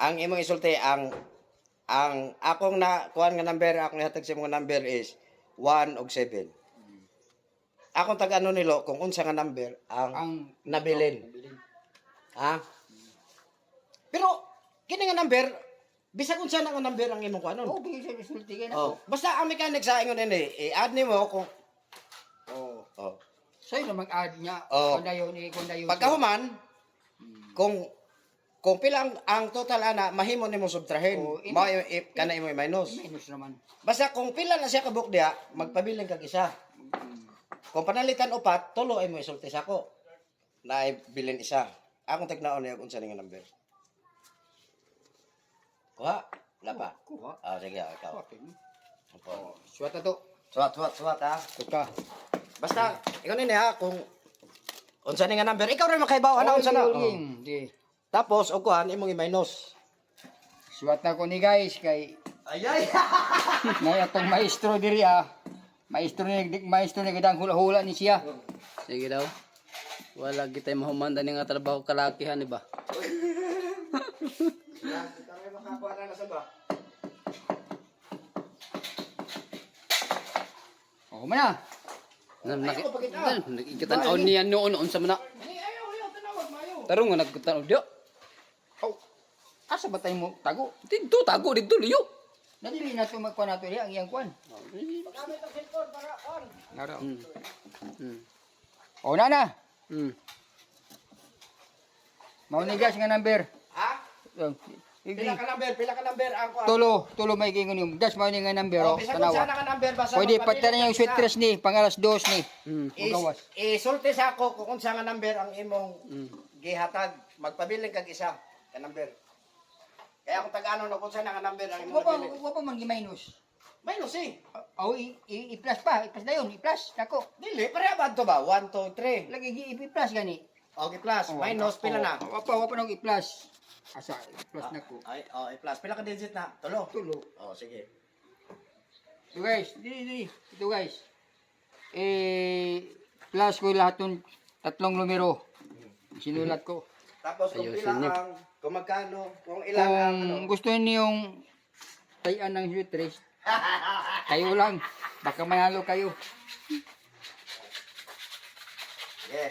ang imong isulti ang akong na kuan nga number, akong ihatag sa imong number is 1 ug 7. Akong tag-ano nilo kung unsa nga number ang nabilin. Ha? Pero kini nga number bisag unsa na nga number ang imong kuanon. Oh, bigay sa resulti kay Oh, nako. basta ang mechanic sa ingon ini, i-add nimo kung oh. Sa'yo na mag-add niya. Oh. Kung dayon. Pagkahuman, kung pila ang total ana mahimo nimo subtrahin. Oh, Mao kana imo minus. minus naman. Basta kung pila na siya kabuk diha, magpabiling kag isa. Kung panalitan upat, tulo ay mo isulti sa ako. Na bilin isa. Akong tignaon niya kung saan nga number. Kuha. Wala pa. Kuha. Ah, sige, ikaw. Okay. Opo. Suwat na to. Suwat ha. Tuka. Basta, ikaw nini ha, kung saan nga number, ikaw rin makaibaw, ano, unsa na. Di. Tapos, og kuhan, imong i-minus. Suwat na ko ni guys kay Ayay! na atong maestro diri Maestro ni gadang hula-hula ni siya. Sige daw. Wala kita mahumanda ni nga trabaho kalakihan, di ba? Kami makakuha na sa ba? Oh, mana? Nakikita niya noon unsa man na. Ayaw, tanawag, mayo. Tarong nga nagtanaw diyo. Oh. Asa ba tayo mo tago? Dito tago dito liyo. Nadili na to magkuha nato ang iyang kuan. Pagkamit ang cellphone para on. Naro. Hmm. Oh, na. Hmm. Mao ni guys nga number. Ha? Oh, Pila ka number ang kuha. Tulo may gingon yung gas mao ni nga number oh. Bisag kung saan Tanawa. nga number basta. Pwede pagtanan yung sweet dress ni pangalas 2 ni. Magawas. Isulti sa ako kung unsa nga number ang imong gihatag. Magpabiling kag isa ka number. Kaya kung tag-ano na kung saan nga number ang imong nabilin. Wa pa man gi-minus. Minus eh. Oh, i-plus pa, i-plus dayon, i-plus nako. Dili, pareha ba ito ba? 1, 2, 3. Lagi i-plus gani. Okay, plus. Minus, pila na? Wa pa nang i-plus. Asa, i-plus nako. Ay, plus. Pila ka digit na? Tulo. Tulo. Oh, sige. Ito guys, dili. Ito guys. Plus ko lahat ng tatlong numero. Sinulat ko. Tapos kung Ayusin pila niyo. kung magkano, kung ilang ang ano. Kung gusto niyong tayan ng sweet dress, kayo lang. Baka manalo kayo. Yeah.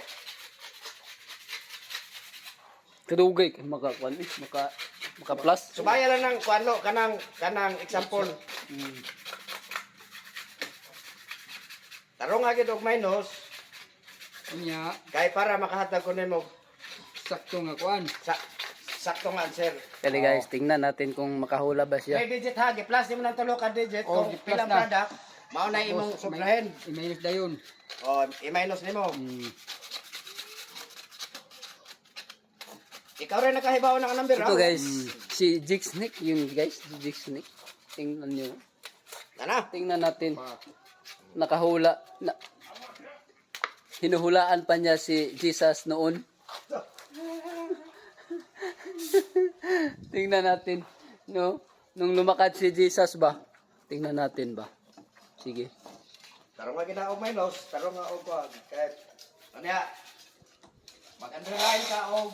Kadugay kay makakuan maka plus. Subaya lang ng kuano kanang example. Tarong nga gid og minus Kanya, kay para makahatag ko nimo sakto nga kuan. saktong answer. Kali guys, tingnan natin kung makahula ba siya. May digit ha, plus nimo ng tulo ka digit Oh, kung i-plus ilang na. product mao na imong subrahin. I-minus dayon. O i-minus nimo. Ikaw rin nakahibaw ng number Ito guys, si Jix Nick, yun guys, si Jix Nick. Tingnan nyo. Ana. Tingnan natin. Nakahula. Hinuhulaan pa niya si Jesus noon. Tingnan natin. No? Nung lumakad si Jesus ba? Tingnan natin ba? Sige. Tarong nga gina og minus, tarong nga og kuan. Kaya anya mag-underline ka og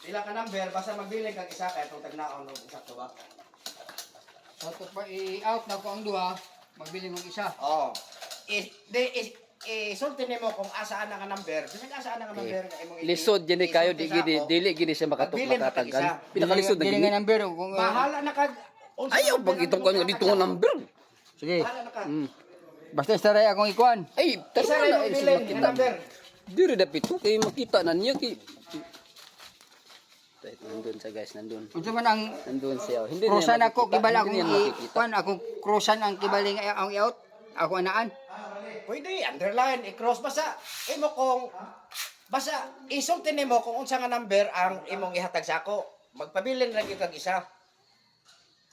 pila ka number basta magbiling kag isa kay itong tagnaon og sakto ba? Tapos pa i-out na ko ang duha, magbili ng isa. Oh. Sulti nimo kung asaan na nga number. Bisag asaan na nga number nga imong Lisod gini kayo di gini dili gini siya Magbilin pa kag isa. makatagkan. Pinakalisod na Dili gini. nga number kung Bahala na kag Ayaw pag itong kan dito nga number. sige. Bahala na kag. Basta istaray akong ikuan. Ay, Isa tara rin na ang isa bilin nga makita. number. Diri dapat ito kay makita na niya kay. Nandun siya guys, nandun. Unsa man ang Nandun siya. Hindi krusan niya ako makikita, kibala hindi akong niya makikita. ikuan akong krusan ang kibali nga ang i-out. Ako anaan. Pwede underline i-cross basta imo kung basta isulti nimo kung unsa nga number ang imong ihatag sa ako. Magpabilin ra gyud kag isa.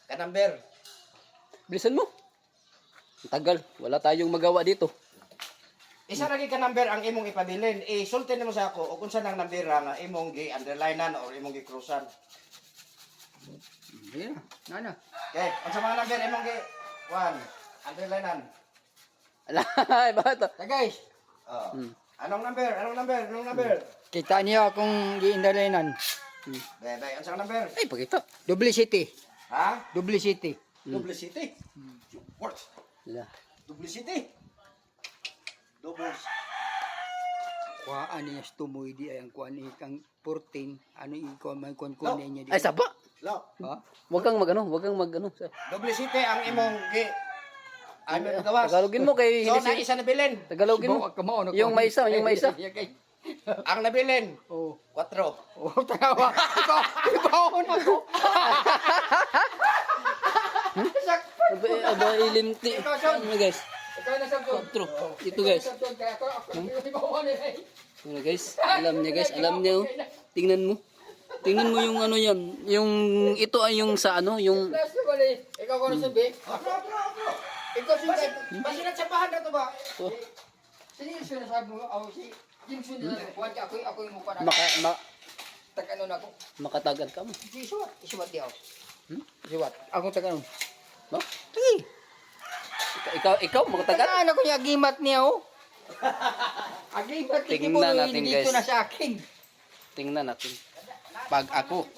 Ka number. Bilisan mo. Ang tagal. Wala tayong magawa dito. Isa ra gyud ka number ang imong ipabilin. Isulti nimo sa ako ug unsa nang number nga imong gi-underlinean or imong gi-crossan. Ayun na. Nana. Okay, unsa mga number imong gi underlinean? Alay, bakit to? Ta guys, Oh. Anong number? Anong number? Anong number? kita niyo akong gi-underlinean. Bebe, unsang number? Ay, pakita. Double city. Ha? Double city. Double city. What? Yeah. Double city. Double. Kuhaan niya tumoy di ay ang kuhaan ikang 14. Ano ikaw may kuhaan niya di. Ay, saba. Lo. Ha? Wag kang magano, wag kang magano. Double city ang imong ano gawas. Tagalogin mo kay So na isa nabilin. Tagalogin mo. Yung may isa, yung may isa. Ang nabilin. Oh. 4. Oh, tawa. Ikaw na ko. Aba ilimti. Ano guys? Ikaw na sabto. True. Ito guys. Kaya ako ibawan ni. Ano guys? Alam niya guys, alam niya. Oh. Tingnan mo. Tingnan mo yung ano yan. Yung ito ay yung sa ano, yung Last ba ni? Ikaw ko na sabi. Ikaw si Basi nagsabahan na to ba? Sige, sinasabi mo ako si Jimson na kuwan ako yung mukha na. Tag ano na ako. makatagad ka mo. Isuwat di ako. Isuwat. Ako tag ano. No? Sige. Ikaw makatagad? Tagaan ako yung agimat niya oh. Agimat Tingnan natin, dito guys. na sa akin. Tingnan natin. Pag ako